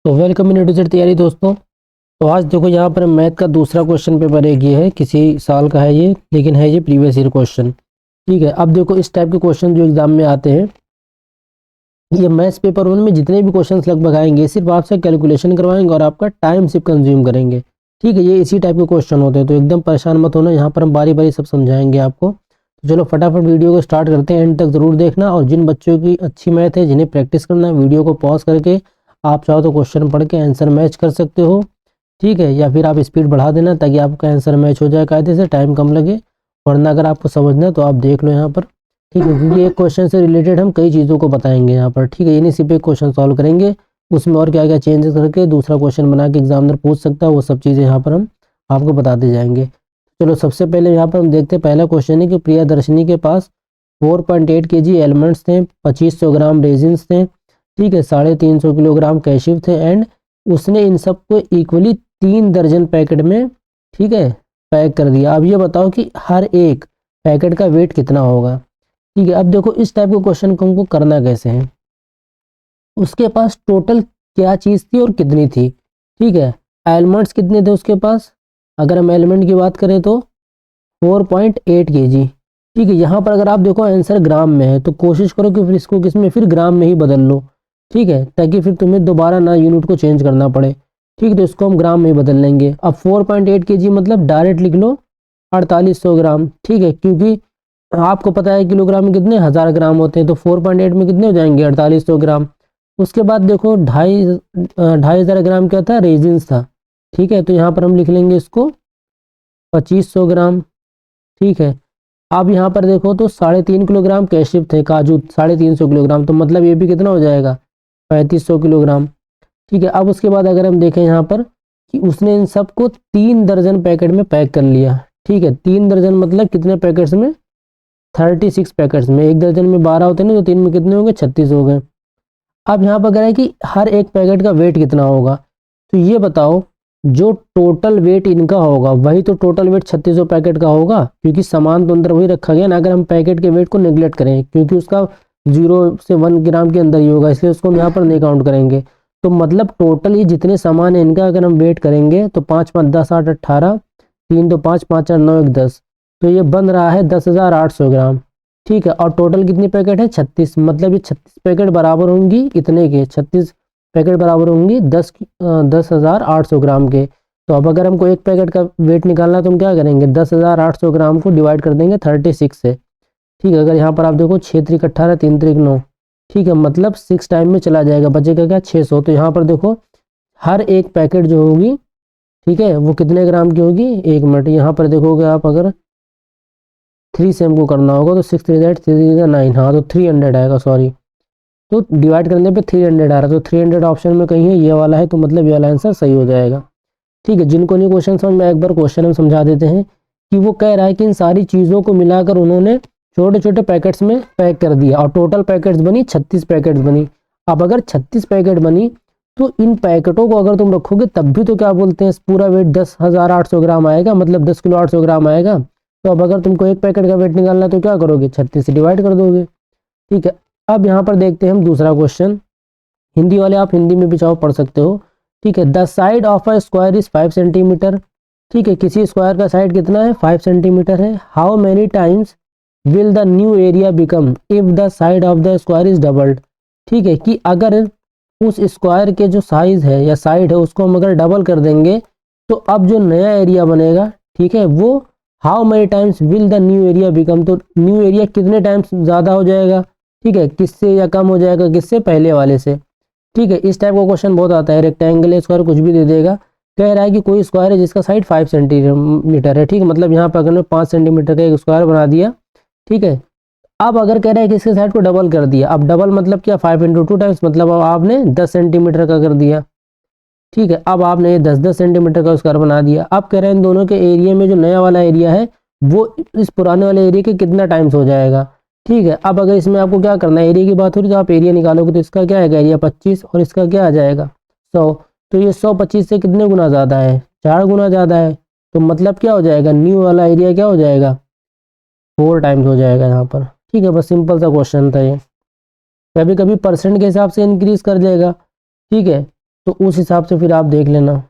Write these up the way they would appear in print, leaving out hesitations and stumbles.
तो welcome in teacher तैयारी दोस्तों। तो आज देखो यहाँ पर मैथ का दूसरा क्वेश्चन पेपर एक ये है, किसी साल का है ये, लेकिन है ये प्रीवियस ईयर क्वेश्चन। ठीक है, अब देखो इस टाइप के क्वेश्चन जो एग्जाम में आते हैं, ये मैथ्स पेपर वन में जितने भी क्वेश्चंस लगभग आएंगे सिर्फ आपसे कैलकुलेशन करवाएंगे और आपका टाइम सिर्फ कंज्यूम करेंगे। ठीक है, ये इसी टाइप के क्वेश्चन होते हैं, तो एकदम परेशान मत होना, यहाँ पर हम बारी बारी सब समझाएंगे आपको। तो चलो फटाफट वीडियो को स्टार्ट करते हैं, एंड तक जरूर देखना। और जिन बच्चों की अच्छी मैथ है, जिन्हें प्रैक्टिस करना है, वीडियो को पॉज करके आप चाहो तो क्वेश्चन पढ़ के आंसर मैच कर सकते हो। ठीक है, या फिर आप स्पीड बढ़ा देना ताकि आपका आंसर मैच हो जाए कायदे से, टाइम कम लगे। वरना अगर आपको समझना है तो आप देख लो यहाँ पर। ठीक है, क्योंकि एक क्वेश्चन से रिलेटेड हम कई चीज़ों को बताएंगे यहाँ पर। ठीक है, ये नहीं सिर्फ एक क्वेश्चन सॉल्व करेंगे, उसमें और क्या क्या चेंजेस करके दूसरा क्वेश्चन बना के एग्जामिनर पूछ सकता है, वो सब चीज़ें यहाँ पर हम आपको बताते जाएंगे। चलो सबसे पहले यहाँ पर हम देखते हैं, पहला क्वेश्चन है कि प्रियदर्शनी के पास 4.8 kg एलिमेंट्स थे, 2500 ग्राम रेजिन्स थे, ठीक है, 350 किलोग्राम कैशिव थे, एंड उसने इन सबको इक्वली 3 दर्जन पैकेट में, ठीक है, पैक कर दिया। अब ये बताओ कि हर एक पैकेट का वेट कितना होगा। ठीक है, अब देखो इस टाइप के क्वेश्चन को हमको करना कैसे है। उसके पास टोटल क्या चीज़ थी और कितनी थी। ठीक है, एलिमेंट्स कितने थे उसके पास, अगर हम एलिमेंट की बात करें तो 4.8 kg। ठीक है, यहाँ पर अगर आप देखो आंसर ग्राम में है तो कोशिश करो कि फिर इसको किसमें, फिर ग्राम में ही बदल लो। ठीक है, ताकि फिर तुम्हें दोबारा ना यूनिट को चेंज करना पड़े। ठीक है, तो इसको हम ग्राम में ही बदल लेंगे। अब 4.8 kg मतलब डायरेक्ट लिख लो 4800 ग्राम। ठीक है, क्योंकि आपको पता है किलोग्राम में कितने 1000 ग्राम होते हैं, तो 4.8 में कितने हो जाएंगे 4800 ग्राम। उसके बाद देखो 2,500 ग्राम क्या था, रेजिन्स था। ठीक है, तो यहाँ पर हम लिख लेंगे इसको 2500 ग्राम। ठीक है, अब यहाँ पर देखो तो 3.5 किलोग्राम कैशिव थे, काजू 350 किलोग्राम, तो मतलब ये भी कितना हो जाएगा 3500 किलोग्राम। ठीक है, अब उसके बाद अगर हम देखें यहाँ पर कि उसने इन सबको 3 दर्जन पैकेट में पैक कर लिया। ठीक है, 3 दर्जन मतलब कितने पैकेट्स में, 36 पैकेट्स में। एक दर्जन में 12 होते हैं ना, तो 3 में कितने होंगे, 36 हो गए। अब यहाँ पर कह रहा है कि हर एक पैकेट का वेट कितना होगा। तो ये बताओ जो टोटल वेट इनका होगा वही तो टोटल वेट 3600 पैकेट का होगा, क्योंकि सामान तो अंदर वही रखा गया ना। अगर हम पैकेट के वेट को नेग्लेक्ट करें, क्योंकि उसका 0 से 1 ग्राम के अंदर ही होगा, इसलिए उसको हम यहाँ पर नहीं काउंट करेंगे। तो मतलब टोटल ये जितने सामान है इनका अगर हम वेट करेंगे तो 5 5 10 8 18, 3 2 5 5 4 9 1 10, तो ये बन रहा है 10,800 ग्राम। ठीक है, और टोटल कितनी पैकेट है 36, मतलब ये 36 पैकेट बराबर होंगी कितने के, 36 पैकेट बराबर होंगी 10,800 ग्राम के। तो अब अगर हमको एक पैकेट का वेट निकालना है तो हम क्या करेंगे, 10,800 ग्राम को डिवाइड कर देंगे 36 से। ठीक है, अगर यहाँ पर आप देखो 6 3 18 3 3 9, ठीक है, मतलब 6 टाइम में चला जाएगा, बचेगा क्या 600। तो यहाँ पर देखो हर एक पैकेट जो होगी, ठीक है, वो कितने ग्राम की होगी, 1 मिनट, यहाँ पर देखोगे आप, अगर 3 से हमको करना होगा तो 6 3 8 3 9, हाँ तो 300 आएगा, सॉरी। तो डिवाइड करने पे 300 आ रहा है, तो 300 ऑप्शन में कहीं है, ये वाला है, तो मतलब ये वाला आंसर सही हो जाएगा। ठीक है, जिनको नहीं क्वेश्चन समझ में, एक बार क्वेश्चन हम समझा देते हैं कि वो कह रहा है कि इन सारी चीज़ों को मिलाकर उन्होंने छोटे छोटे पैकेट्स में पैक कर दिया और टोटल पैकेट्स बनी 36 पैकेट्स बनी। अब अगर 36 पैकेट बनी तो इन पैकेटों को अगर तुम रखोगे तब भी तो क्या बोलते हैं, पूरा वेट 10,800 ग्राम आएगा, मतलब 10 किलो 800 ग्राम आएगा। तो अब अगर तुमको एक पैकेट का वेट निकालना है तो क्या करोगे, 36 से डिवाइड कर दोगे। ठीक है, अब यहाँ पर देखते हैं हम दूसरा क्वेश्चन। हिंदी वाले आप हिंदी में भी चाहो पढ़ सकते हो। ठीक है, the side of a square is 5 centimetre. ठीक है, किसी स्क्वायर का साइड कितना है, 5 सेंटीमीटर है। How many times will the new area become if the side of the square is doubled. ठीक है, कि अगर उस स्क्वायर के जो साइज है या साइड है उसको हम अगर डबल कर देंगे तो अब जो नया एरिया बनेगा, ठीक है, वो how many times will the new area become, तो न्यू एरिया कितने टाइम्स ज़्यादा हो जाएगा। ठीक है, किससे, या कम हो जाएगा किससे, पहले वाले से। ठीक है, इस टाइप का क्वेश्चन बहुत आता है, रेक्टेंगल स्क्वायर कुछ भी दे देगा। कह रहा है कि कोई स्क्वायर है जिसका साइड 5 सेंटीमीटर है। ठीक है, मतलब यहाँ पर अगर 5 सेंटीमीटर का एक स्क्वायर बना दिया। ठीक है, अब अगर कह रहा है कि इसके साइड को डबल कर दिया, अब डबल मतलब क्या, 5 × 2 टाइम्स, मतलब अब आपने 10 सेंटीमीटर का कर दिया। ठीक है, अब आपने ये 10 सेंटीमीटर का स्क्वायर बना दिया। अब कह रहे हैं इन दोनों के एरिया में जो नया वाला एरिया है वो इस पुराने वाले एरिया के कितना टाइम्स हो जाएगा। ठीक है, अब अगर इसमें आपको क्या करना है, एरिया की बात हो रही तो आप एरिया निकालोगे तो इसका क्या आएगा, एरिया 25, और इसका क्या आ जाएगा 100। तो ये 100 25 से कितने गुना ज़्यादा है, 4 गुना ज़्यादा है। तो मतलब क्या हो जाएगा, न्यू वाला एरिया क्या हो जाएगा, 4 टाइम्स हो जाएगा यहाँ पर। ठीक है, बस सिंपल सा क्वेश्चन था ये। कभी कभी परसेंट के हिसाब से इंक्रीज कर देगा। ठीक है, तो उस हिसाब से फिर आप देख लेना,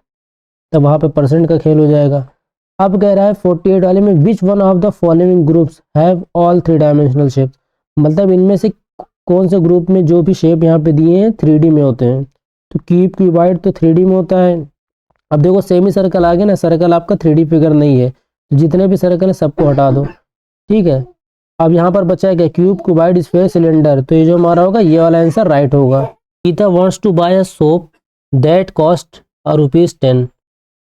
तब वहाँ पे परसेंट का खेल हो जाएगा। अब कह रहा है 48 वाले में which one of the following groups have all 3 dimensional shape, मतलब इनमें से कौन से ग्रुप में जो भी शेप यहाँ पे दिए हैं 3D में होते हैं। तो क्यूब क्यूबाइड तो 3D में होता है। अब देखो सेमी सर्कल आ गया ना, सर्कल आपका 3D फिगर नहीं है, तो जितने भी सर्कल है सबको हटा दो, ठीक है। अब यहाँ पर बचा है क्या, क्यूब क्यूबाइड स्फीयर सिलेंडर, तो ये जो हमारा होगा ये वाला आंसर राइट होगा। Geeta wants to buy a soap that cost ₹10,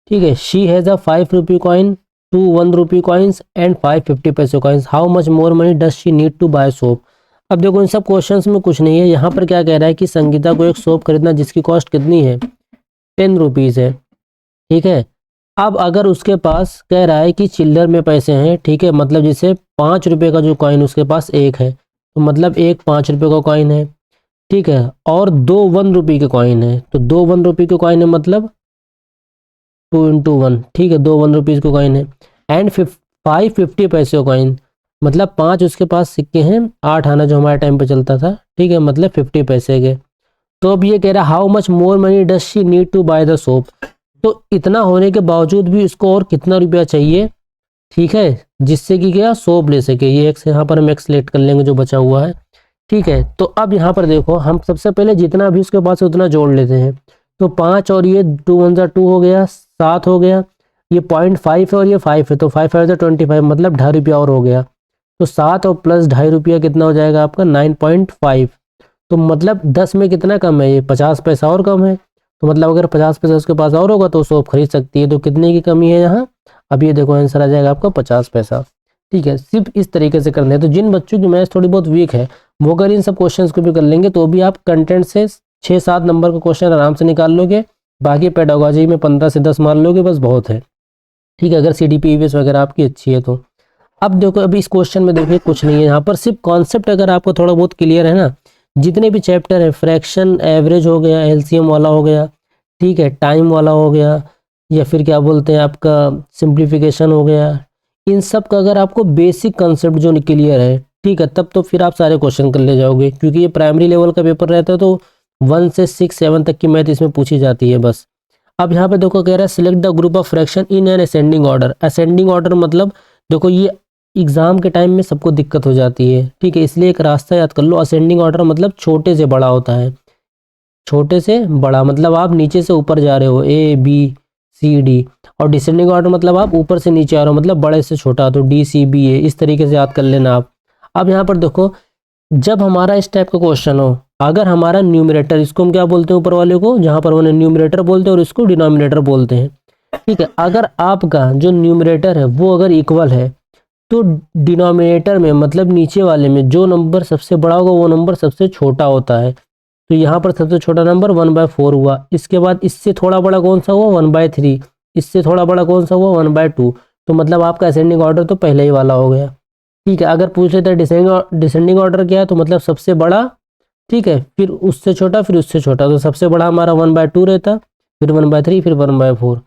ठीक है। She has a 5 rupee coin, 2 1 rupee coins and 5 50 paise coins, how much more money does she need to buy soap. अब देखो इन सब क्वेश्चंस में कुछ नहीं है, यहाँ पर क्या कह रहा है कि संगीता को एक सोप खरीदना जिसकी कॉस्ट कितनी है, 10 रुपीज़ है, ठीक है। अब अगर उसके पास कह रहा है कि चिल्लर में पैसे हैं, ठीक है, मतलब जैसे 5 रुपये का जो कॉइन उसके पास एक है, तो मतलब एक 5 रुपये का कॉइन है, ठीक है, और 2 1 रुपये के कॉइन है, तो 2 1 रुपये के कॉइन है, मतलब 2 इंटू 1, ठीक है, 2 1 रुपीज़ के कॉइन है, एंड 5 50 पैसे का कॉइन, मतलब 5 उसके पास सिक्के हैं, 8 आना जो हमारे टाइम पे चलता था, ठीक है, मतलब 50 पैसे के। तो अब ये कह रहा है how much more money does she need to buy the soap, तो इतना होने के बावजूद भी इसको और कितना रुपया चाहिए, ठीक है, जिससे कि क्या सोप ले सके। ये एक्स यहाँ पर हम एक्स सेलेक्ट कर लेंगे जो बचा हुआ है, ठीक है। तो अब यहाँ पर देखो हम सबसे पहले जितना भी उसके पास है उतना जोड़ लेते हैं, तो 5 और ये 2 1 जा 2 हो गया, 7 हो गया, ये 0.5 है और ये 5 है, तो 5 5 25, मतलब 2.5 रुपया और हो गया, तो 7 और प्लस 2.5 रुपया कितना हो जाएगा आपका 9.5, तो मतलब 10 में कितना कम है, ये 50 पैसा और कम है, तो मतलब अगर 50 पैसा उसके पास और होगा तो सोप खरीद सकती है, तो कितने की कमी है यहाँ, अब ये देखो आंसर आ जाएगा आपका 50 पैसा, ठीक है। सिर्फ इस तरीके से करना है, तो जिन बच्चों की मैथ्स थोड़ी बहुत वीक है वो अगर इन सब क्वेश्चंस को भी कर लेंगे तो भी आप कंटेंट से 6-7 नंबर का क्वेश्चन आराम से निकाल लोगे, बाकी पेडागोजी में 15 से 10 मान लोगे, बस बहुत है, ठीक है, अगर CDP वगैरह आपकी अच्छी है तो। अब देखो अभी इस क्वेश्चन में देखिए कुछ नहीं है, यहाँ पर सिर्फ कॉन्सेप्ट अगर आपको थोड़ा बहुत क्लियर है ना, जितने भी चैप्टर है, फ्रैक्शन एवरेज हो गया, LCM वाला हो गया, ठीक है, टाइम वाला हो गया, या फिर क्या बोलते हैं आपका सिंप्लीफिकेशन हो गया, इन सब का अगर आपको बेसिक कंसेप्ट जो क्लियर है, ठीक है, तब तो फिर आप सारे क्वेश्चन कर ले जाओगे, क्योंकि ये प्राइमरी लेवल का पेपर रहता है, तो 1 से 6 7 तक की मैथ इसमें पूछी जाती है बस। अब यहाँ पे देखो कह रहा है select the group of fraction in an ascending order. Ascending order मतलब देखो ये एग्जाम के टाइम में सबको दिक्कत हो जाती है, ठीक है, इसलिए एक रास्ता याद कर लो, असेंडिंग ऑर्डर मतलब छोटे से बड़ा होता है, छोटे से बड़ा मतलब आप नीचे से ऊपर जा रहे हो ABCD, और डिसेंडिंग ऑर्डर मतलब आप ऊपर से नीचे आ रहे हो, मतलब बड़े से छोटा, तो DCBA, इस तरीके से याद कर लेना आप। अब यहाँ पर देखो जब हमारा इस टाइप का क्वेश्चन हो, अगर हमारा न्यूमरेटर, इसको हम क्या बोलते हैं ऊपर वाले को, जहाँ पर उन्हें न्यूमरेटर बोलते हैं और इसको डिनोमिनेटर बोलते हैं, ठीक है, अगर आपका जो न्यूमरेटर है वो अगर इक्वल है, तो डिनोमिनेटर में मतलब नीचे वाले में जो नंबर सबसे बड़ा होगा वो नंबर सबसे छोटा होता है, तो यहाँ पर सबसे छोटा नंबर 1/4 हुआ, इसके बाद इससे थोड़ा बड़ा कौन सा हुआ 1/3, इससे थोड़ा बड़ा कौन सा हुआ 1/2, तो मतलब आपका असेंडिंग ऑर्डर तो पहले ही वाला हो गया, ठीक है। अगर पूछ लेते हैं डिसेंडिंग ऑर्डर क्या है, तो मतलब सबसे बड़ा, ठीक है, फिर उससे छोटा, फिर उससे छोटा, तो सबसे बड़ा हमारा 1/2 रहता, फिर 1/3, फिर 1/4,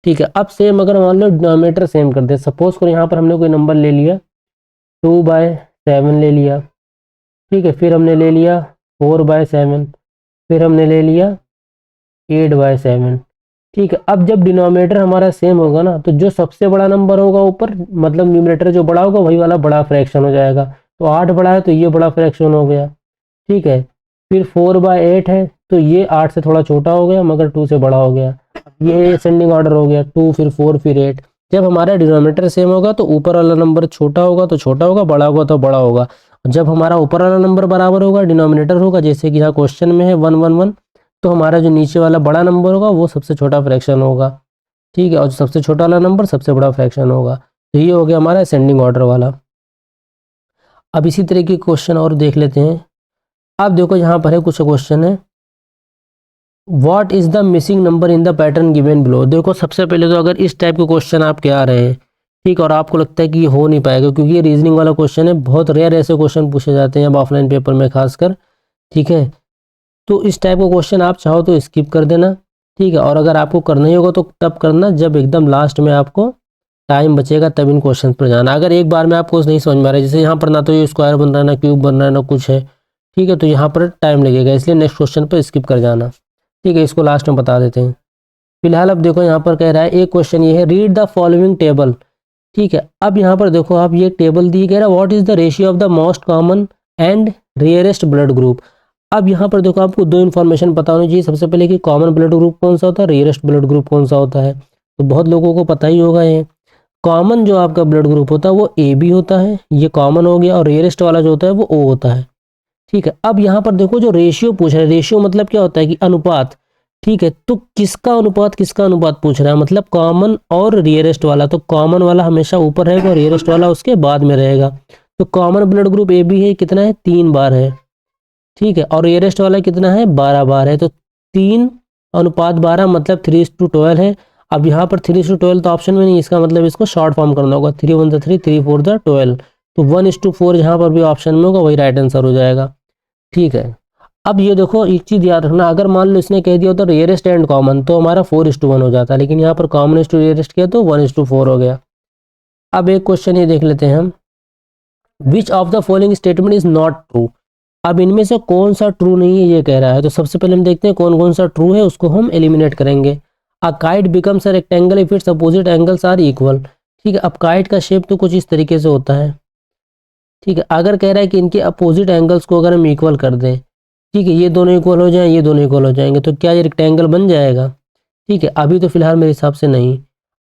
ठीक है। अब सेम अगर मान लो डिनोमिनेटर सेम कर दे, सपोज करो यहाँ पर हमने कोई नंबर ले लिया 2/7 ले लिया, ठीक है, फिर हमने ले लिया 4/7, फिर हमने ले लिया 8/7, ठीक है। अब जब डिनोमिनेटर हमारा सेम होगा ना, तो जो सबसे बड़ा नंबर होगा ऊपर, मतलब न्यूमरेटर जो बड़ा होगा वही वाला बड़ा फ्रैक्शन हो जाएगा, तो 8 बड़ा है तो ये बड़ा फ्रैक्शन हो गया, ठीक है। फिर 4/8 है तो ये 8 से थोड़ा छोटा हो गया मगर 2 से बड़ा हो गया, ये असेंडिंग ऑर्डर हो गया, 2 फिर 4 फिर 8। जब हमारा डिनोमिनेटर सेम होगा तो ऊपर वाला नंबर छोटा होगा तो छोटा होगा, बड़ा होगा तो बड़ा होगा। जब हमारा ऊपर वाला नंबर बराबर होगा, डिनोमिनेटर होगा, जैसे कि यहाँ क्वेश्चन में है 1 1 1, तो हमारा जो नीचे वाला बड़ा नंबर होगा वो सबसे छोटा फ्रैक्शन होगा, ठीक है, और जो सबसे छोटा वाला नंबर सबसे बड़ा फ्रैक्शन होगा, तो ये हो गया हमारा असेंडिंग ऑर्डर वाला। अब इसी तरह के क्वेश्चन और देख लेते हैं। अब देखो यहाँ पर है कुछ क्वेश्चन है, what is the missing number in the pattern given below. देखो सबसे पहले तो अगर इस टाइप के क्वेश्चन आपके आ रहे हैं, ठीक, और आपको लगता है कि ये हो नहीं पाएगा क्योंकि ये रीजनिंग वाला क्वेश्चन है, बहुत रेयर ऐसे क्वेश्चन पूछे जाते हैं अब ऑफलाइन पेपर में खासकर, ठीक है, तो इस टाइप का क्वेश्चन आप चाहो तो स्किप कर देना, ठीक है, और अगर आपको करना ही होगा तो तब करना जब एकदम लास्ट में आपको टाइम बचेगा, तब इन क्वेश्चन पर जाना। अगर एक बार में आपको नहीं समझ में आ रहा है, जैसे यहाँ पर ना तो ये स्क्वायर बन रहा है, ना क्यूब बन रहा है, ना कुछ है, ठीक है, तो यहाँ पर टाइम लगेगा, इसलिए नेक्स्ट क्वेश्चन पर स्किप कर जाना, ठीक है, इसको लास्ट में बता देते हैं। फिलहाल अब देखो यहाँ पर कह रहा है एक क्वेश्चन ये है, रीड द फॉलोइंग टेबल। ठीक है, अब यहाँ पर देखो आप ये टेबल दी, कह रहा है what is the ratio of the most common and rarest blood group. अब यहाँ पर देखो आपको दो इन्फॉर्मेशन पता होनी चाहिए, सबसे पहले कि कॉमन ब्लड ग्रुप कौन सा होता है, रेयरेस्ट ब्लड ग्रुप कौन सा होता है। तो बहुत लोगों को पता ही होगा ये। कॉमन जो आपका ब्लड ग्रुप होता है वो ए बी होता है, ये कॉमन हो गया, और रेयरेस्ट वाला जो होता है वो ओ होता है। ठीक है, अब यहाँ पर देखो जो रेशियो पूछ रहा है, रेशियो मतलब क्या होता है कि अनुपात। ठीक है, तो किसका अनुपात पूछ रहा है, मतलब कॉमन और रियरेस्ट वाला। तो कॉमन वाला हमेशा ऊपर रहेगा और रियरेस्ट वाला उसके बाद में रहेगा। तो common blood group A B है, कितना है, 3 बार है। ठीक है, और रियरेस्ट वाला कितना है, 12 बार है। तो 3:12 मतलब 3:12 है। अब यहाँ पर 3:12 तो ऑप्शन में नहीं, इसका मतलब इसको शॉर्ट फॉर्म करना होगा, 3 1 3 3 4 12। तो 1:4 यहाँ पर भी ऑप्शन में होगा, वही राइट आंसर हो जाएगा। ठीक है, अब ये देखो एक चीज याद रखना, अगर मान लो इसने कह दिया तो रेयरेस्ट एंड कॉमन, तो हमारा 4:1 हो जाता है, लेकिन यहाँ पर कॉमन टू रेयरेस्ट किया तो 1:4 हो गया। अब एक क्वेश्चन ये देख लेते हैं हम, which of the following statement is not true. अब इनमें से कौन सा ट्रू नहीं है ये कह रहा है। तो सबसे पहले हम देखते हैं कौन कौन सा ट्रू है, उसको हम एलिमिनेट करेंगे। A kite becomes a rectangle if its opposite angles are equal. ठीक है, अब काइट का शेप तो कुछ इस तरीके से होता है। ठीक है, अगर कह रहा है कि इनके अपोजिट एंगल्स को अगर हम इक्वल कर दें, ठीक है, ये दोनों इक्वल हो जाएं, ये दोनों इक्वल हो जाएंगे, तो क्या ये रेक्टेंगल बन जाएगा। ठीक है, अभी तो फिलहाल मेरे हिसाब से नहीं।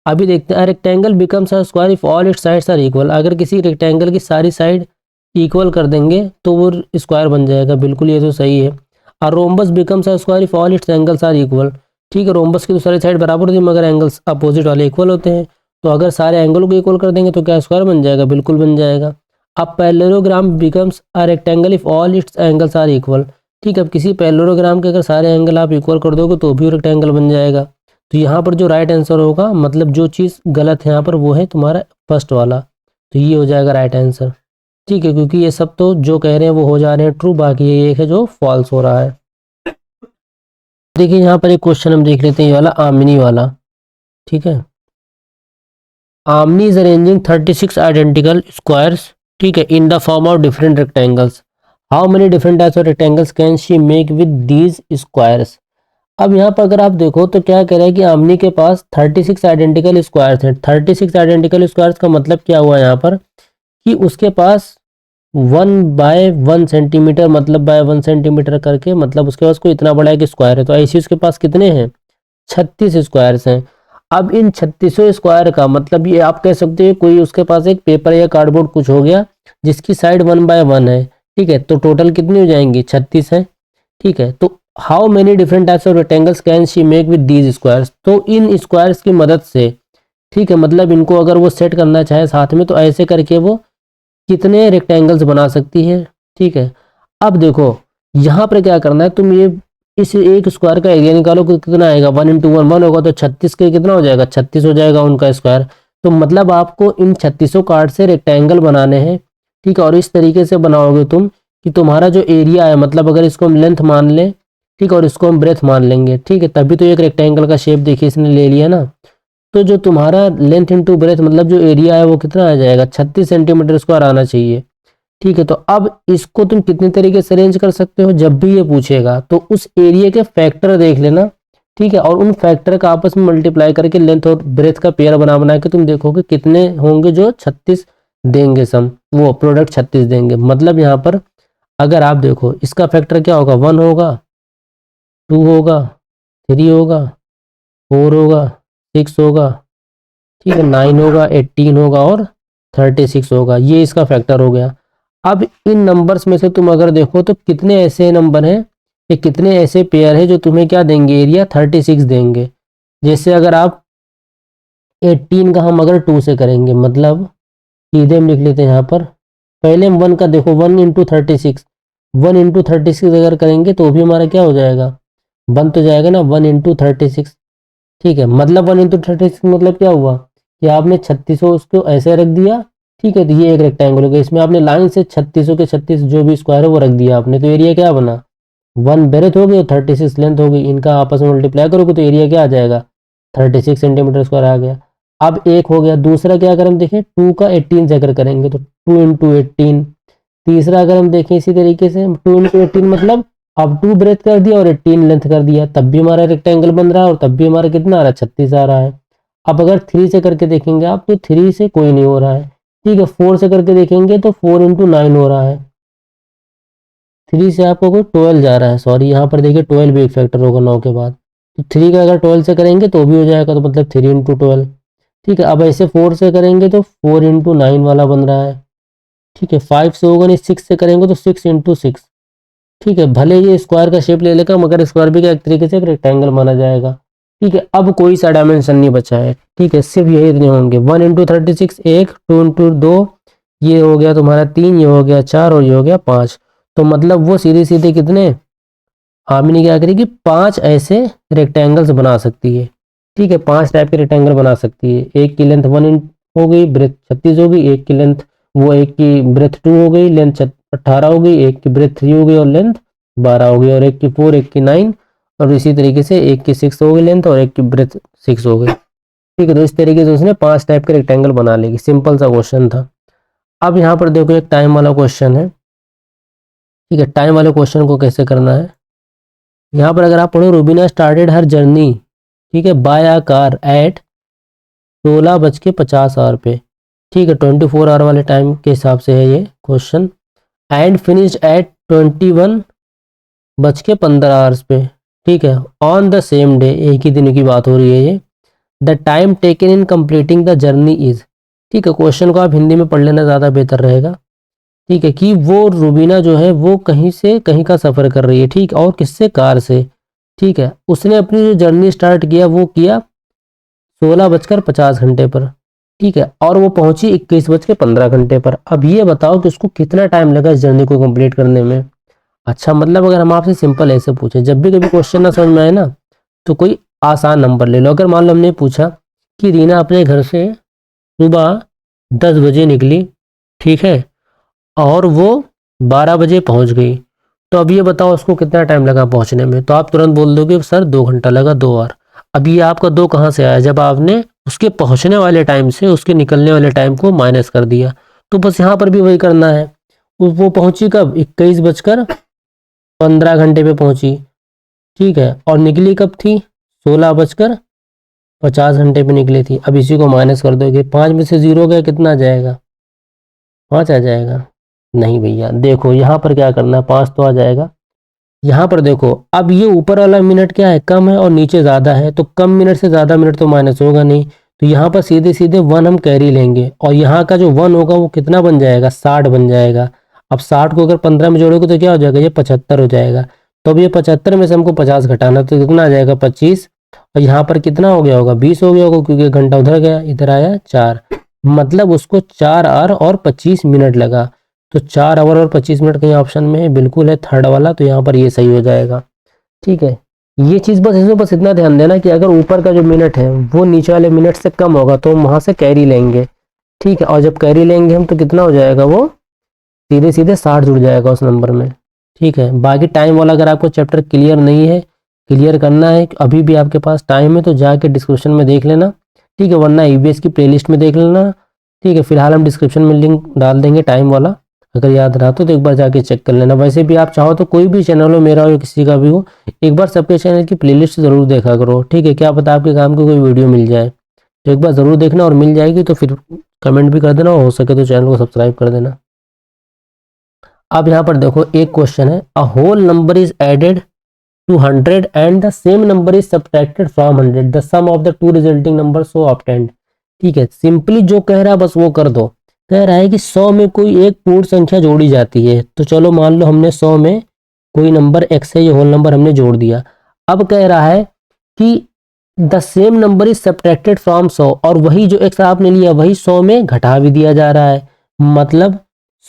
अभी देखते हैं, rectangle becomes a square if all its sides are equal. अगर किसी रेक्टेंगल की सारी साइड इक्वल कर देंगे तो वो स्क्वायर बन जाएगा, बिल्कुल ये तो सही है। और rhombus becomes a square if all its angles are equal. ठीक है, रोम्बस की तो सारी साइड बराबर होती है मगर एंगल्स अपोजिट वाले इक्वल होते हैं। तो अगर सारे एंगल को इक्वल कर देंगे तो क्या स्क्वायर बन जाएगा, बिल्कुल बन जाएगा। अब parallelogram becomes a rectangle if all its angles are equal. ठीक है, अब किसी पैरेललोग्राम के अगर सारे एंगल आप इक्वल कर दोगे तो भी रेक्टेंगल बन जाएगा। तो यहाँ पर जो राइट आंसर होगा, मतलब जो चीज़ गलत है यहाँ पर, वो है तुम्हारा फर्स्ट वाला। तो ये हो जाएगा राइट आंसर। ठीक है, क्योंकि ये सब तो जो कह रहे हैं वो हो जा रहे हैं ट्रू, बाकी ये एक है जो फॉल्स हो रहा है। देखिए यहाँ पर एक क्वेश्चन हम देख लेते हैं, ये वाला आमिनी वाला। ठीक है, आमनी इज अरेंजिंग 36 आइडेंटिकल स्क्वायर्स, ठीक है, in the form of different rectangles. How many different types of rectangles can she make with these squares. अब यहाँ पर अगर आप देखो तो क्या कह रहा है कि आमनी के पास 36 आइडेंटिकल स्क्वायर्स हैं। 36 आइडेंटिकल स्क्वायर्स का मतलब क्या हुआ यहाँ पर कि उसके पास 1/1 सेंटीमीटर, मतलब बाय 1 सेंटीमीटर करके, मतलब उसके पास कोई इतना बड़ा एक स्क्वायर है। तो ऐसे उसके पास कितने हैं, 36 स्क्वायर्स हैं। अब इन 36 स्क्वायर का मतलब ये आप कह सकते हो कोई उसके पास एक पेपर या कार्डबोर्ड कुछ हो गया जिसकी साइड 1/1 है। ठीक है, तो टोटल कितनी हो जाएंगी, 36 है। ठीक है, तो how many different types of rectangles can she make with these squares. तो इन स्क्वायर्स की मदद से, ठीक है, मतलब इनको अगर वो सेट करना चाहे साथ में तो ऐसे करके वो कितने रेक्टेंगल्स बना सकती है। ठीक है, अब देखो यहाँ पर क्या करना है, तुम ये इस एक स्क्वायर का एरिया निकालो कि कितना आएगा, 1 × 1 1 होगा, तो 36 के कितना हो जाएगा, 36 हो जाएगा उनका स्क्वायर। तो मतलब आपको इन 36 कार्ड से रेक्टेंगल बनाने हैं। ठीक है, और इस तरीके से बनाओगे तुम कि तुम्हारा जो एरिया है, मतलब अगर इसको हम लेंथ मान लें, ठीक है, और इसको हम ब्रेथ मान लेंगे, ठीक है, तभी तो एक रेक्टेंगल का शेप देखिए इसने ले लिया ना। तो जो तुम्हारा लेंथ इंटू ब्रेथ, मतलब जो एरिया है वो कितना आ जाएगा, 36 सेंटीमीटर स्क्वायर आना चाहिए। ठीक है, तो अब इसको तुम कितने तरीके से अरेंज कर सकते हो, जब भी ये पूछेगा तो उस एरिया के फैक्टर देख लेना। ठीक है, और उन फैक्टर का आपस में मल्टीप्लाई करके लेंथ और ब्रेथ का पेयर बना के तुम देखोगे कितने होंगे जो 36 देंगे, सम वो प्रोडक्ट 36 देंगे। मतलब यहाँ पर अगर आप देखो इसका फैक्टर क्या होगा, 1 होगा, 2 होगा, 3 होगा, 4 होगा, 6 होगा, ठीक है, 9 होगा, 18 होगा और 36 होगा। ये इसका फैक्टर हो गया। अब इन नंबर्स में से तुम अगर देखो तो कितने ऐसे नंबर हैं, ये कितने ऐसे पेयर है जो तुम्हें क्या देंगे, एरिया 36 देंगे। जैसे अगर आप 18 का हम अगर 2 से करेंगे, मतलब सीधे हम लिख लेते हैं यहाँ पर, पहले हम 1 का देखो, 1 × 36, 1 × 36 अगर करेंगे तो भी हमारा क्या हो जाएगा, बन तो जाएगा ना 1 × 36। ठीक है, मतलब 1 × 36 मतलब क्या हुआ कि आपने 36 उसको ऐसे रख दिया। ठीक है, तो ये एक रेक्टेंगल हो गया, इसमें आपने लाइन से 36 के 36 जो भी स्क्वायर है वो रख दिया आपने, तो एरिया क्या बना, 1 ब्रेथ हो गई और 36 लेंथ हो गई। इनका आपस में मल्टीप्लाई करोगे तो एरिया क्या आ जाएगा, 36 सेंटीमीटर स्क्वायर आ गया। अब एक हो गया, दूसरा क्या अगर हम देखें 2 का 18 से अगर करेंगे तो 2 × 18। तीसरा अगर हम देखें इसी तरीके से 2 × 18 मतलब अब 2 ब्रेथ कर दिया और 18 लेंथ कर दिया, तब भी हमारा रेक्टेंगल बन रहा है और तब भी हमारा कितना आ रहा है, 36 आ रहा है। अब अगर 3 से करके देखेंगे आप तो 3 से कोई नहीं हो रहा है, ठीक है। 4 से करके देखेंगे तो 4 इंटू 9 हो रहा है। 3 से आपको कोई 12 जा रहा है, सॉरी यहाँ पर देखिए 12 भी एक फैक्टर होगा 9 के बाद, तो 3 का अगर 12 से करेंगे तो भी हो जाएगा, तो मतलब 3 इंटू 12, ठीक है। अब ऐसे 4 से करेंगे तो 4 इंटू 9 वाला बन रहा है, ठीक है। 5 से होगा नहीं, 6 से करेंगे तो 6 इंटू 6, ठीक है। भले ये स्क्वायर का शेप ले लेगा मगर स्क्वायर भी का एक तरीके से एक रेक्टेंगल माना जाएगा, ठीक है। अब कोई सा डायमेंशन नहीं बचा है, ठीक है, सिर्फ यही इतने होंगे। 1 इंटू 36 1, 2 इंटू 2 ये हो गया तुम्हारा 3, ये हो गया 4 और ये हो गया 5। तो मतलब वो सीधे सीधे कितने, आमिनी क्या करेगी, 5 ऐसे रेक्टेंगल्स बना सकती है, ठीक है। 5 टाइप के रेक्टेंगल बना सकती है। एक की लेंथ 1 हो गई, ब्रेथ 36 हो गई, एक की लेंथ वो एक की ब्रेथ 2 हो गई, लेंथ 18 हो गई, एक की ब्रेथ 3 हो गई और लेंथ 12 हो गई, और एक की 4, एक की 9, और इसी तरीके से एक की 6 हो गई लेंथ और एक की ब्रेथ 6 हो गई, ठीक है। तो इस तरीके से उसने 5 टाइप के रेक्टेंगल बना लेगी। सिंपल सा क्वेश्चन था। अब यहाँ पर देखो एक टाइम वाला क्वेश्चन है, ठीक है। टाइम वाले क्वेश्चन को कैसे करना है, यहाँ पर अगर आप पढ़ो, रूबीना स्टार्टेड हर जर्नी, ठीक है, बाय आ कार एट 16:50 पे, ठीक है। 24 आवर वाले टाइम के हिसाब से है ये क्वेश्चन। एंड फिनिश्ड एट 21:15 पे, ठीक है। ऑन द सेम डे, एक ही दिन की बात हो रही है ये। The time taken in completing the journey is, ठीक है। क्वेश्चन को आप हिंदी में पढ़ लेना ज़्यादा बेहतर रहेगा, ठीक है। कि वो रूबीना जो है वो कहीं से कहीं का सफ़र कर रही है, ठीक, और किससे, कार से, ठीक है। उसने अपनी जो जर्नी स्टार्ट किया वो किया 16:50 पर, ठीक है, और वो पहुंची 21:15 पर। अब ये बताओ कि उसको कितना टाइम लगा इस जर्नी को कंप्लीट करने में। अच्छा, मतलब अगर हम आपसे सिंपल ऐसे पूछे, जब भी कभी क्वेश्चन ना समझ में आए ना तो कोई आसान नंबर ले लो। अगर मान लो हमने पूछा कि रीना अपने घर से सुबह 10 बजे निकली, ठीक है, और वो 12 बजे पहुंच गई, तो अब ये बताओ उसको कितना टाइम लगा पहुंचने में। तो आप तुरंत बोल दोगे सर 2 घंटा लगा, 2 आवर। अब ये आपका 2 कहाँ से आया, जब आपने उसके पहुंचने वाले टाइम से उसके निकलने वाले टाइम को माइनस कर दिया। तो बस यहाँ पर भी वही करना है। वो पहुंची कब, 21:15 पे पहुंची, ठीक है, और निकली कब थी, 16:50 पे निकली थी। अब इसी को माइनस कर दोगे, 5 में से 0 गया, कितना आ जाएगा, 5 आ जाएगा। नहीं भैया, देखो यहाँ पर क्या करना है, 5 तो आ जाएगा। यहाँ पर देखो, अब ये ऊपर वाला मिनट क्या है, कम है, और नीचे ज़्यादा है, तो कम मिनट से ज़्यादा मिनट तो माइनस होगा नहीं। तो यहाँ पर सीधे सीधे 1 हम कैरी लेंगे, और यहाँ का जो 1 होगा वो कितना बन जाएगा, 60 बन जाएगा। अब 60 को अगर 15 में जोड़ोगे तो क्या हो जाएगा, ये 75 हो जाएगा। तो अब ये 75 में से हमको 50 घटाना, तो कितना आ जाएगा, 25। और यहाँ पर कितना हो गया होगा, 20 हो गया होगा, क्योंकि 1 घंटा उधर गया, इधर आया 4। मतलब उसको 4 आवर और 25 मिनट लगा। तो 4 आवर और 25 मिनट कहीं ऑप्शन में है, बिल्कुल है थर्ड वाला, तो यहाँ पर ये सही हो जाएगा, ठीक है। ये चीज़ बस, इसमें बस इतना ध्यान देना कि अगर ऊपर का जो मिनट है वो नीचे वाले मिनट से कम होगा तो हम वहाँ से कैरी लेंगे, ठीक है। और जब कैरी लेंगे हम तो कितना हो जाएगा, वो सीधे सीधे 60 जुड़ जाएगा उस नंबर में, ठीक है। बाकी टाइम वाला अगर आपको चैप्टर क्लियर नहीं है, क्लियर करना है, अभी भी आपके पास टाइम है, तो जाके डिस्क्रिप्शन में देख लेना, ठीक है, वरना ईवीएस की प्लेलिस्ट में देख लेना, ठीक है। फिलहाल हम डिस्क्रिप्शन में लिंक डाल देंगे टाइम वाला, अगर याद रहा तो एक बार जाके चेक कर लेना। वैसे भी आप चाहो तो कोई भी चैनल हो, मेरा हो या किसी का भी हो, एक बार सबके चैनल की प्लेलिस्ट ज़रूर देखा करो, ठीक है। क्या पता आपके काम की कोई वीडियो मिल जाए, तो एक बार ज़रूर देखना, और मिल जाएगी तो फिर कमेंट भी कर देना, और हो सके तो चैनल को सब्सक्राइब कर देना। अब यहाँ पर देखो एक क्वेश्चन है, a whole number is added to 100 and the same number is subtracted from 100, the sum of the two resulting number so obtained, ठीक है। सिंपली जो कह रहा है बस वो कर दो। कह रहा है कि 100 में कोई एक पूर्ण संख्या जोड़ी जाती है, तो चलो मान लो हमने 100 में कोई नंबर x है, ये होल नंबर हमने जोड़ दिया। अब कह रहा है कि the same number is subtracted from 100, और वही जो x आपने लिया वही 100 में घटा भी दिया जा रहा है, मतलब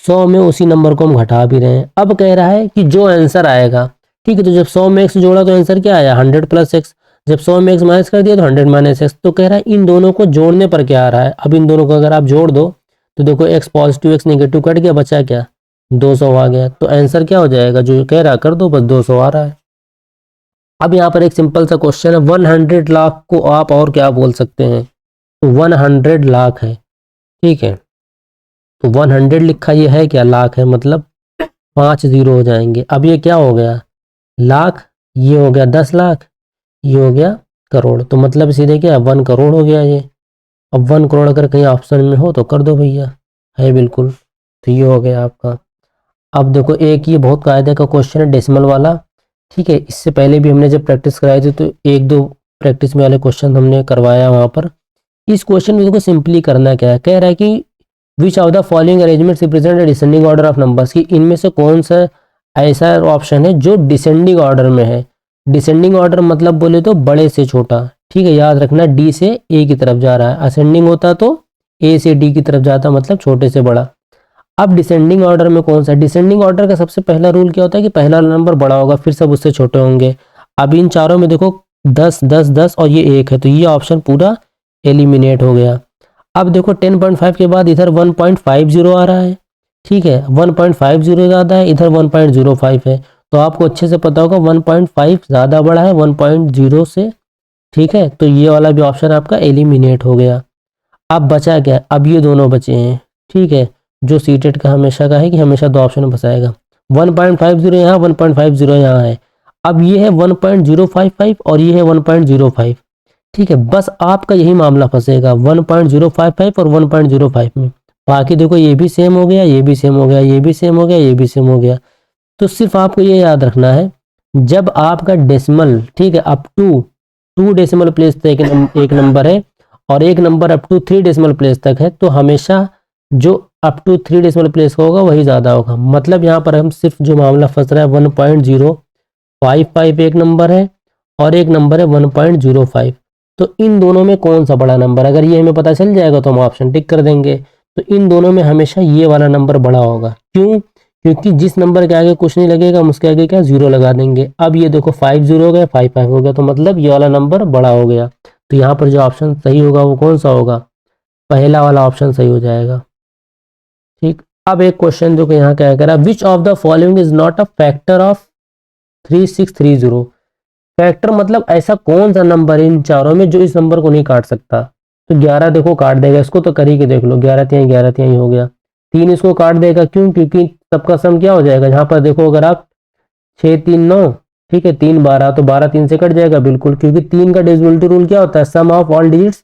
100 में उसी नंबर को हम घटा भी रहे हैं। अब कह रहा है कि जो आंसर आएगा, ठीक है, तो जब 100 में x जोड़ा तो आंसर क्या आया, 100 प्लस x। जब 100 में x माइनस कर दिया तो 100 माइनस x। तो कह रहा है इन दोनों को जोड़ने पर क्या आ रहा है। अब इन दोनों को अगर आप जोड़ दो तो देखो x positive x negative cut गया, बचा क्या, 200 आ गया। तो आंसर क्या हो जाएगा, जो कह रहा कर दो, बस 200 आ रहा है। अब यहाँ पर एक सिंपल सा क्वेश्चन है, 100 लाख को आप और क्या बोल सकते हैं, तो 100 लाख है, ठीक है। तो 100 लिखा ये है क्या, लाख है, मतलब 5 जीरो हो जाएंगे। अब ये क्या हो गया, लाख, ये हो गया 10 लाख, ये हो गया करोड़। तो मतलब सीधे क्या 1 करोड़ हो गया ये। अब 1 करोड़ अगर कहीं ऑप्शन में हो तो कर दो भैया, है बिल्कुल। तो ये हो गया आपका। अब देखो एक ये बहुत कायदे का क्वेश्चन है डेसिमल वाला, ठीक है। इससे पहले भी हमने जब प्रैक्टिस कराई थी तो एक दो प्रैक्टिस में वाले क्वेश्चन हमने करवाया वहाँ पर। इस क्वेश्चन में देखो सिंपली करना क्या है, कह रहा है कि which of the following arrangement represent descending order of numbers, कि इनमें से कौन सा ऐसा ऑप्शन है जो डिसेंडिंग ऑर्डर में है। डिसेंडिंग ऑर्डर मतलब बोले तो बड़े से छोटा, ठीक है, याद रखना डी से ए की तरफ जा रहा है। असेंडिंग होता तो ए से डी की तरफ जाता, मतलब छोटे से बड़ा। अब डिसेंडिंग ऑर्डर में कौन सा, डिसेंडिंग ऑर्डर का सबसे पहला रूल क्या होता है कि पहला नंबर बड़ा होगा फिर सब उससे छोटे होंगे। अब इन चारों में देखो 10 10 10 और ये 1 है, तो ये ऑप्शन पूरा एलिमिनेट हो गया। अब देखो 10.5 के बाद इधर 1.50 आ रहा है, ठीक है, 1.50 ज़्यादा है, इधर 1.05 है। तो आपको अच्छे से पता होगा 1.5 ज़्यादा बड़ा है 1.0 से, ठीक है। तो ये वाला भी ऑप्शन आपका एलिमिनेट हो गया। अब बचा क्या, अब ये दोनों बचे हैं, ठीक है, जो सीटेड का हमेशा का है कि हमेशा दो ऑप्शन फंसाएगा। 1.50 यहाँ, 1.50 यहाँ है। अब ये है 1.055 और ये है 1.05, ठीक है। बस आपका यही मामला फंसेगा 1.055 और 1.05 में। बाकी देखो ये भी सेम हो गया, ये भी सेम हो गया, ये भी सेम हो गया, ये भी सेम हो गया। तो सिर्फ आपको ये याद रखना है, जब आपका डेसिमल, ठीक है, अप टू 2 डेसिमल प्लेस तक एक नंबर है और एक number up to 3 decimal place तक है, तो हमेशा जो अप टू 3 डेसिमल प्लेस का होगा वही ज़्यादा होगा। मतलब यहाँ पर हम सिर्फ जो मामला फंस रहा है 1.055 एक नंबर है और एक नंबर है 1.05। तो इन दोनों में कौन सा बड़ा नंबर, अगर ये हमें पता चल जाएगा तो हम ऑप्शन टिक कर देंगे। तो इन दोनों में हमेशा ये वाला नंबर बड़ा होगा। क्यों, क्योंकि जिस नंबर के आगे कुछ नहीं लगेगा हम उसके आगे क्या 0 लगा देंगे। अब ये देखो 50 हो गया, 55 हो गया, तो मतलब ये वाला नंबर बड़ा हो गया। तो यहाँ पर जो ऑप्शन सही होगा वो कौन सा होगा, पहला वाला ऑप्शन सही हो जाएगा, ठीक। अब एक क्वेश्चन जो कि यहाँ क्या कह रहा है, which of the following is not a factor of 3630। Factor मतलब ऐसा कौन सा नंबर है इन चारों में जो इस नंबर को नहीं काट सकता। तो 11 देखो काट देगा इसको, तो कर ही के देख लो, 11 तिहाई हो गया। 3 इसको काट देगा, क्यों, क्योंकि सबका सम क्या हो जाएगा, यहाँ पर देखो अगर आप 6 3 9, ठीक है, 3 12, तो 12 3 से कट जाएगा बिल्कुल, क्योंकि 3 का डिविजिबिलिटी रूल क्या होता है, सम ऑफ ऑल डिजिट्स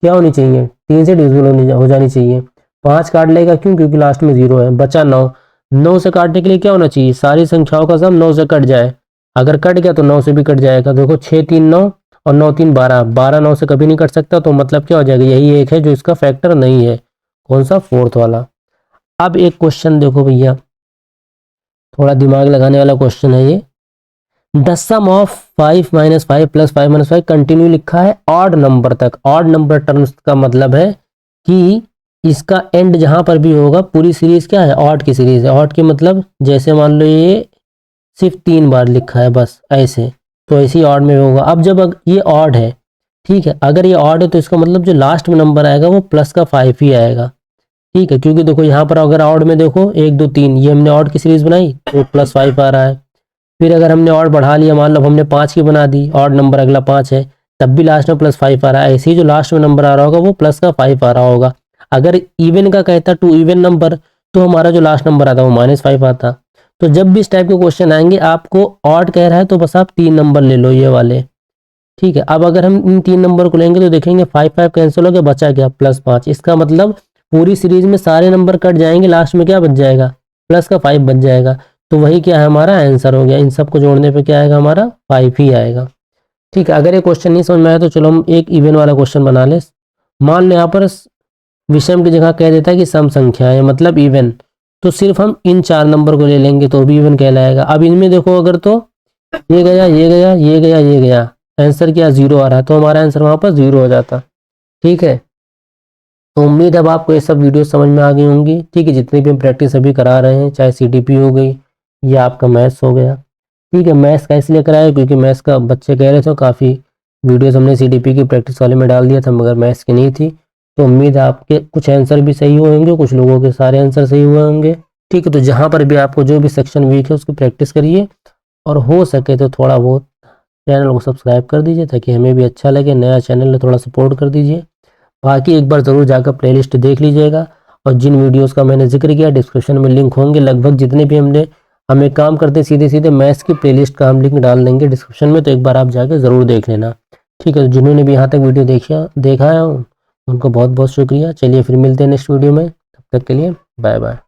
क्या होनी चाहिए, 3 से डिविजिबल हो जानी चाहिए। 5 काट लेगा, क्यों, क्योंकि लास्ट में 0 है। बचा 9, 9 से काटने के लिए क्या होना चाहिए, सारी संख्याओं का सम 9 से कट जाए। अगर कट गया तो 9 से भी कट जाएगा। देखो 6 3 9 और 9 3 12, 12 9 से कभी नहीं कट सकता, तो मतलब क्या हो जाएगा, यही एक है जो इसका फैक्टर नहीं है। कौन सा, फोर्थ वाला। अब एक क्वेश्चन देखो भैया, थोड़ा दिमाग लगाने वाला क्वेश्चन है ये। द सम ऑफ 5 - 5 + 5 - 5 कंटिन्यू लिखा है ऑड नंबर तक। ऑड नंबर टर्म्स का मतलब है कि इसका एंड जहां पर भी होगा, पूरी सीरीज क्या है, ऑड की सीरीज है। ऑड की मतलब जैसे मान लो ये सिर्फ 3 बार लिखा है बस ऐसे, तो ऐसे ही ऑड में होगा। अब जब ये ऑड है, ठीक है, अगर ये ऑड है तो इसका मतलब जो लास्ट में नंबर आएगा वो प्लस का 5 ही आएगा, ठीक है। क्योंकि देखो यहाँ पर अगर ऑड में देखो 1 2 3, ये हमने ऑड की सीरीज बनाई तो +5 आ रहा है। फिर अगर हमने ऑड बढ़ा लिया, मान लो हमने 5 की बना दी, ऑड नंबर अगला 5 है, तब भी लास्ट में +5 आ रहा है। ऐसे ही जो लास्ट में नंबर आ रहा होगा वो प्लस का 5 आ रहा होगा। अगर इवन का कहता 2 इवन नंबर, तो हमारा जो लास्ट नंबर आता है वो -5 आता। तो जब भी इस टाइप के क्वेश्चन आएंगे, आपको ऑड कह रहा है तो बस आप 3 नंबर ले लो ये वाले, ठीक है। अब अगर हम इन 3 नंबर को लेंगे तो देखेंगे 5 5 कैंसिल हो गया, बचा गया +5। इसका मतलब पूरी सीरीज में सारे नंबर कट जाएंगे, लास्ट में क्या बच जाएगा, प्लस का 5 बच जाएगा। तो वही क्या है, हमारा आंसर हो गया। इन सबको जोड़ने पे क्या आएगा, हमारा 5 ही आएगा, ठीक है। अगर ये क्वेश्चन नहीं समझ में आया तो चलो हम एक इवन वाला क्वेश्चन बना ले। मान लो यहाँ पर विषम की जगह कह देता है कि सम संख्या है, मतलब इवन, तो सिर्फ हम इन 4 नंबर को ले लेंगे तो भी इवन कहलाएगा। अब इनमें देखो अगर तो ये गया, ये गया, ये गया, ये गया, आंसर क्या 0 आ रहा है, तो हमारा आंसर वहाँ पर 0 हो जाता, ठीक है। तो उम्मीद है अब आपको ये सब वीडियो समझ में आ गई होंगी, ठीक है। जितनी भी हम प्रैक्टिस अभी करा रहे हैं, चाहे सीटीपी हो गई या आपका मैथ्स हो गया, ठीक है। मैथ्स का इसलिए कराया क्योंकि मैथ्स का बच्चे कह रहे थे, काफ़ी वीडियोस हमने सीटीपी की प्रैक्टिस वाले में डाल दिया था, मगर मैथ्स की नहीं थी। तो उम्मीद है आपके कुछ आंसर भी सही हुए होंगे, कुछ लोगों के सारे आंसर सही हुए होंगे, ठीक है। तो जहाँ पर भी आपको जो भी सेक्शन वीक है उसकी प्रैक्टिस करिए, और हो सके तो थोड़ा बहुत चैनल को सब्सक्राइब कर दीजिए ताकि हमें भी अच्छा लगे। नया चैनल है, थोड़ा सपोर्ट कर दीजिए। बाकी एक बार ज़रूर जाकर प्लेलिस्ट देख लीजिएगा, और जिन वीडियोस का मैंने जिक्र किया डिस्क्रिप्शन में लिंक होंगे। लगभग जितने भी हमने हम एक काम करते हैं, सीधे सीधे मैथ्स की प्लेलिस्ट का हम लिंक डाल देंगे डिस्क्रिप्शन में, तो एक बार आप जाके ज़रूर देख लेना। ठीक है, जिन्होंने भी यहाँ तक वीडियो देखा है उनको बहुत बहुत शुक्रिया। चलिए फिर मिलते हैं नेक्स्ट वीडियो में, तब तक के लिए बाय बाय।